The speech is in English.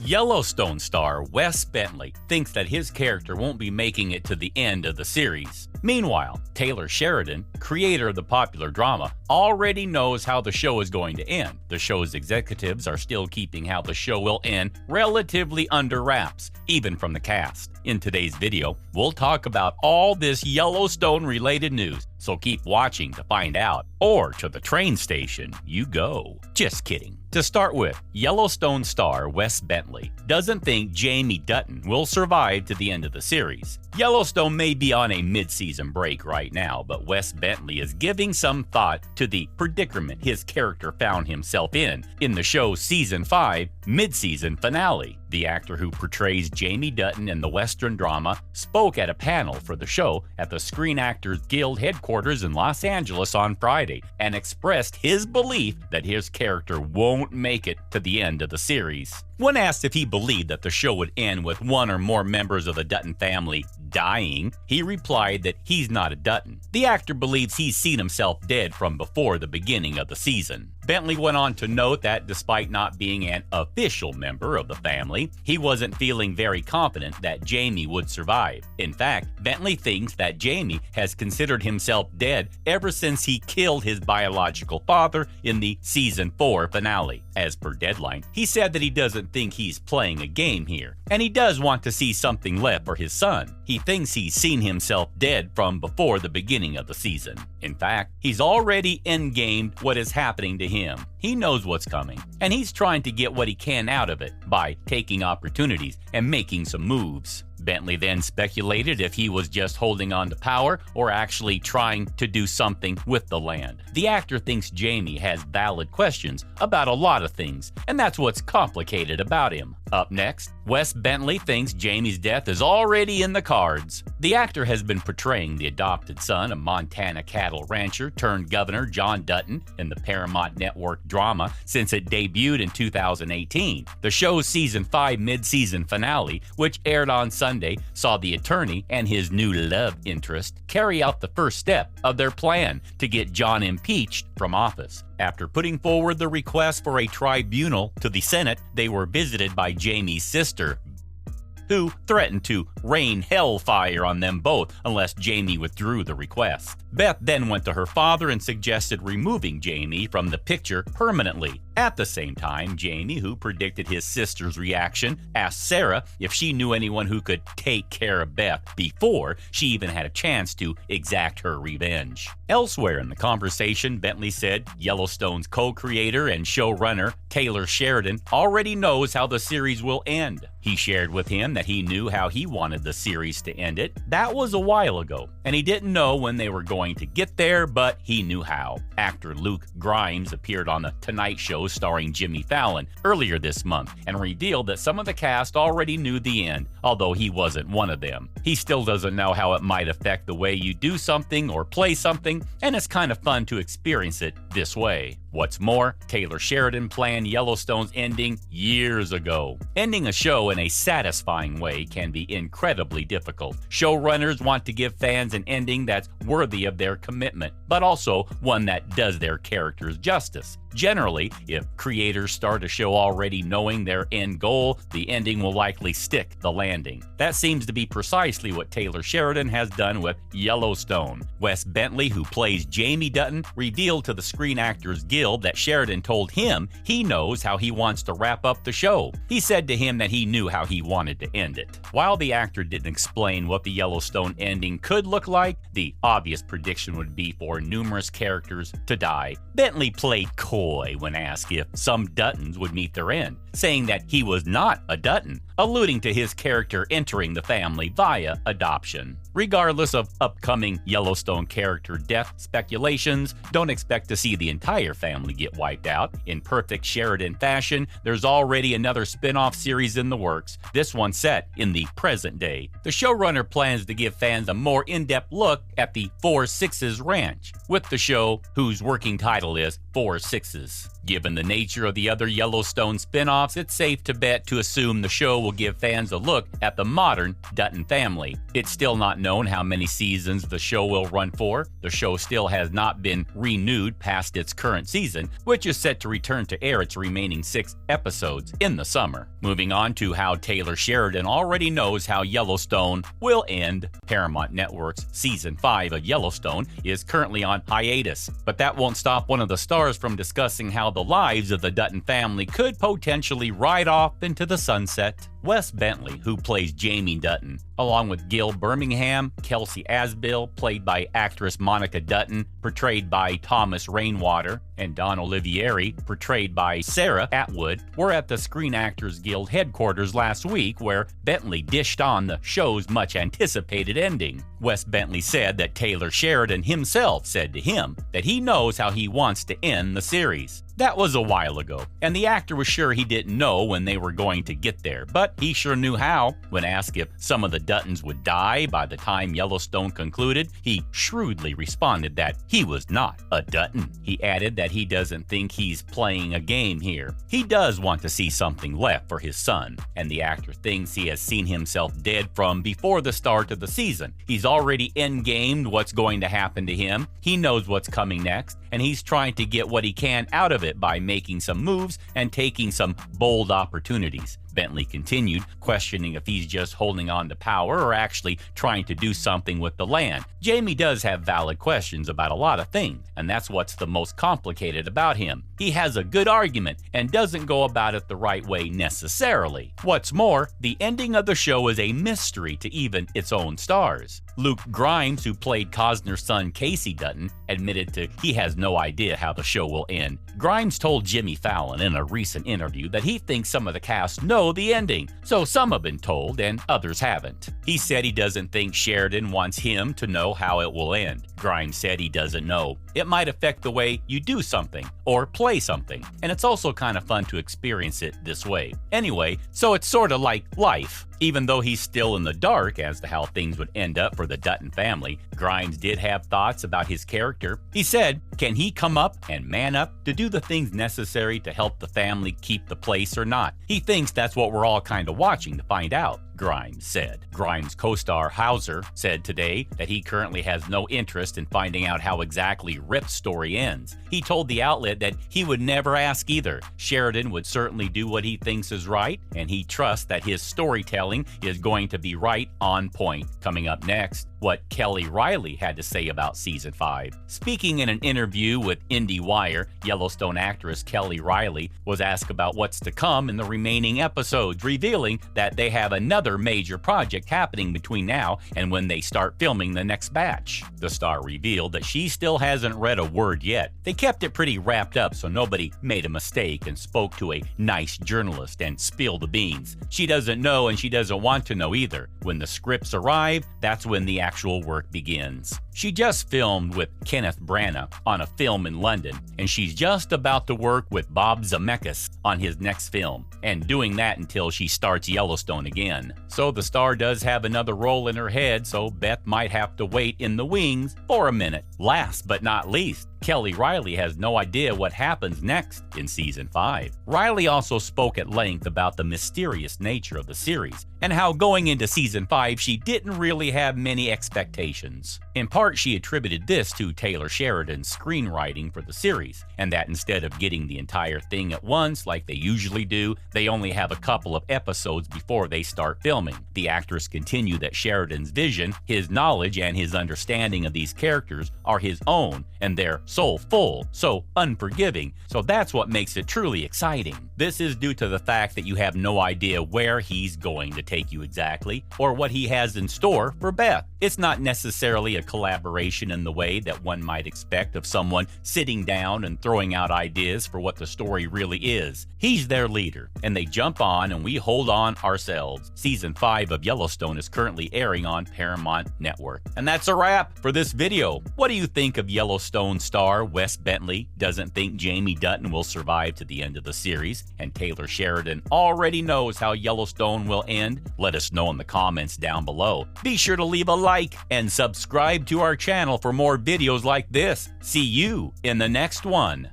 Yellowstone star Wes Bentley thinks that his character won't be making it to the end of the series. Meanwhile, Taylor Sheridan, creator of the popular drama, already knows how the show is going to end. The show's executives are still keeping how the show will end relatively under wraps, even from the cast. In today's video, we'll talk about all this Yellowstone-related news, so keep watching to find out. Or to the train station you go. Just kidding. To start with, Yellowstone star Wes Bentley doesn't think Jamie Dutton will survive to the end of the series. Yellowstone may be on a mid-season break right now, but Wes Bentley is giving some thought to the predicament his character found himself in the show's Season 5 mid-season finale. The actor who portrays Jamie Dutton in the Western drama spoke at a panel for the show at the Screen Actors Guild headquarters in Los Angeles on Friday and expressed his belief that his character won't make it to the end of the series. When asked if he believed that the show would end with one or more members of the Dutton family dying, he replied that he's not a Dutton. The actor believes he's seen himself dead from before the beginning of the season. Bentley went on to note that despite not being an official member of the family, he wasn't feeling very confident that Jamie would survive. In fact, Bentley thinks that Jamie has considered himself dead ever since he killed his biological father in the Season 4 finale. As per Deadline, he said that he doesn't think he's playing a game here, and he does want to see something left for his son. He thinks he's seen himself dead from before the beginning of the season. In fact, he's already endgamed what is happening to him. He knows what's coming, and he's trying to get what he can out of it by taking opportunities and making some moves. Bentley then speculated if he was just holding on to power or actually trying to do something with the land. The actor thinks Jamie has valid questions about a lot of things, and that's what's complicated about him. Up next, Wes Bentley thinks Jamie's death is already in the cards. The actor has been portraying the adopted son of Montana cattle rancher turned governor John Dutton in the Paramount Network drama since it debuted in 2018. The show's Season 5 mid-season finale, which aired on Sunday, saw the attorney and his new love interest carry out the first step of their plan to get John impeached from office. After putting forward the request for a tribunal to the Senate, they were visited by Jamie's sister, who threatened to rain hellfire on them both unless Jamie withdrew the request. Beth then went to her father and suggested removing Jamie from the picture permanently. At the same time, Jamie, who predicted his sister's reaction, asked Sarah if she knew anyone who could take care of Beth before she even had a chance to exact her revenge. Elsewhere in the conversation, Bentley said Yellowstone's co-creator and showrunner Taylor Sheridan already knows how the series will end. He shared with him that he knew how he wanted the series to end it. That was a while ago, and he didn't know when they were going to get there, but he knew how. Actor Luke Grimes appeared on The Tonight Show starring Jimmy Fallon earlier this month and revealed that some of the cast already knew the end, although he wasn't one of them. He still doesn't know how it might affect the way you do something or play something, and it's kind of fun to experience it this way. What's more, Taylor Sheridan planned Yellowstone's ending years ago. Ending a show in a satisfying way can be incredibly difficult. Showrunners want to give fans an ending that's worthy of their commitment, but also one that does their characters justice. Generally, if creators start a show already knowing their end goal, the ending will likely stick the landing. That seems to be precisely what Taylor Sheridan has done with Yellowstone. Wes Bentley, who plays Jamie Dutton, revealed to the Screen Actors Guild that Sheridan told him he knows how he wants to wrap up the show. He said to him that he knew how he wanted to end it. While the actor didn't explain what the Yellowstone ending could look like, the obvious prediction would be for numerous characters to die. Bentley played coy when asked if some Duttons would meet their end, saying that he was not a Dutton, alluding to his character entering the family via adoption. Regardless of upcoming Yellowstone character death speculations, don't expect to see the entire family get wiped out. In perfect Sheridan fashion, there's already another spin-off series in the works, this one set in the present day. The showrunner plans to give fans a more in-depth look at the 4 Sixes Ranch, with the show whose working title is 4 Sixes. Given the nature of the other Yellowstone spin-offs, it's safe to bet to assume the show will give fans a look at the modern Dutton family. It's still not known how many seasons the show will run for. The show still has not been renewed past its current season, which is set to return to air its remaining 6 episodes in the summer. Moving on to how Taylor Sheridan already knows how Yellowstone will end. Paramount Network's Season 5 of Yellowstone is currently on hiatus, but that won't stop one of the stars from discussing how the lives of the Dutton family could potentially ride off into the sunset. Wes Bentley, who plays Jamie Dutton, along with Gil Birmingham, Kelsey Asbill, played by actress Monica Dutton, portrayed by Thomas Rainwater, and Don Olivieri, portrayed by Sarah Atwood, were at the Screen Actors Guild headquarters last week, where Bentley dished on the show's much-anticipated ending. Wes Bentley said that Taylor Sheridan himself said to him that he knows how he wants to end the series. That was a while ago, and the actor was sure he didn't know when they were going to get there, but he sure knew how. When asked if some of the Duttons would die by the time Yellowstone concluded, he shrewdly responded that he was not a Dutton. He added that he doesn't think he's playing a game here. He does want to see something left for his son, and the actor thinks he has seen himself dead from before the start of the season. He's already endgamed what's going to happen to him. He knows what's coming next, and he's trying to get what he can out of it by making some moves and taking some bold opportunities. Bentley continued, questioning if he's just holding on to power or actually trying to do something with the land. Jamie does have valid questions about a lot of things, and that's what's the most complicated about him. He has a good argument and doesn't go about it the right way necessarily. What's more, the ending of the show is a mystery to even its own stars. Luke Grimes, who played Cosner's son Casey Dutton, admitted he has no idea how the show will end. Grimes told Jimmy Fallon in a recent interview that he thinks some of the cast know the ending, so some have been told and others haven't. He said he doesn't think Sheridan wants him to know how it will end. Grimes said he doesn't know. It might affect the way you do something or play something, and it's also kind of fun to experience it this way. Anyway, so it's sort of like life. Even though he's still in the dark as to how things would end up for the Dutton family, Grimes did have thoughts about his character. He said, can he come up and man up to do the things necessary to help the family keep the place or not? He thinks that's what we're all kind of watching to find out, Grimes said. Grimes' co-star Hauser said today that he currently has no interest in finding out how exactly Rip's story ends. He told the outlet that he would never ask either. Sheridan would certainly do what he thinks is right, and he trusts that his storytelling is going to be right on point. Coming up next, what Kelly Riley had to say about Season 5. Speaking in an interview with IndieWire, Yellowstone actress Kelly Riley was asked about what's to come in the remaining episodes, revealing that they have another major project happening between now and when they start filming the next batch. The star revealed that she still hasn't read a word yet. They kept it pretty wrapped up so nobody made a mistake and spoke to a nice journalist and spilled the beans. She doesn't know and she doesn't want to know either. When the scripts arrive, that's when the actual work begins. She just filmed with Kenneth Branagh on a film in London, and she's just about to work with Bob Zemeckis on his next film, and doing that until she starts Yellowstone again. So the star does have another role in her head, so Beth might have to wait in the wings for a minute. Last but not least, Kelly Riley has no idea what happens next in Season 5. Riley also spoke at length about the mysterious nature of the series and how going into Season 5 she didn't really have many expectations. In part, she attributed this to Taylor Sheridan's screenwriting for the series, and that instead of getting the entire thing at once like they usually do, they only have a couple of episodes before they start filming. The actress continued that Sheridan's vision, his knowledge, and his understanding of these characters are his own, and they're soulful, so unforgiving, so that's what makes it truly exciting. This is due to the fact that you have no idea where he's going to take you exactly, or what he has in store for Beth. It's not necessarily a collaboration in the way that one might expect of someone sitting down and throwing out ideas for what the story really is. He's their leader, and they jump on and we hold on ourselves. Season 5 of Yellowstone is currently airing on Paramount Network. And that's a wrap for this video. What do you think of Yellowstone star Wes Bentley doesn't think Jamie Dutton will survive to the end of the series, and Taylor Sheridan already knows how Yellowstone will end? Let us know in the comments down below. Be sure to leave a like and subscribe to our channel for more videos like this. See you in the next one.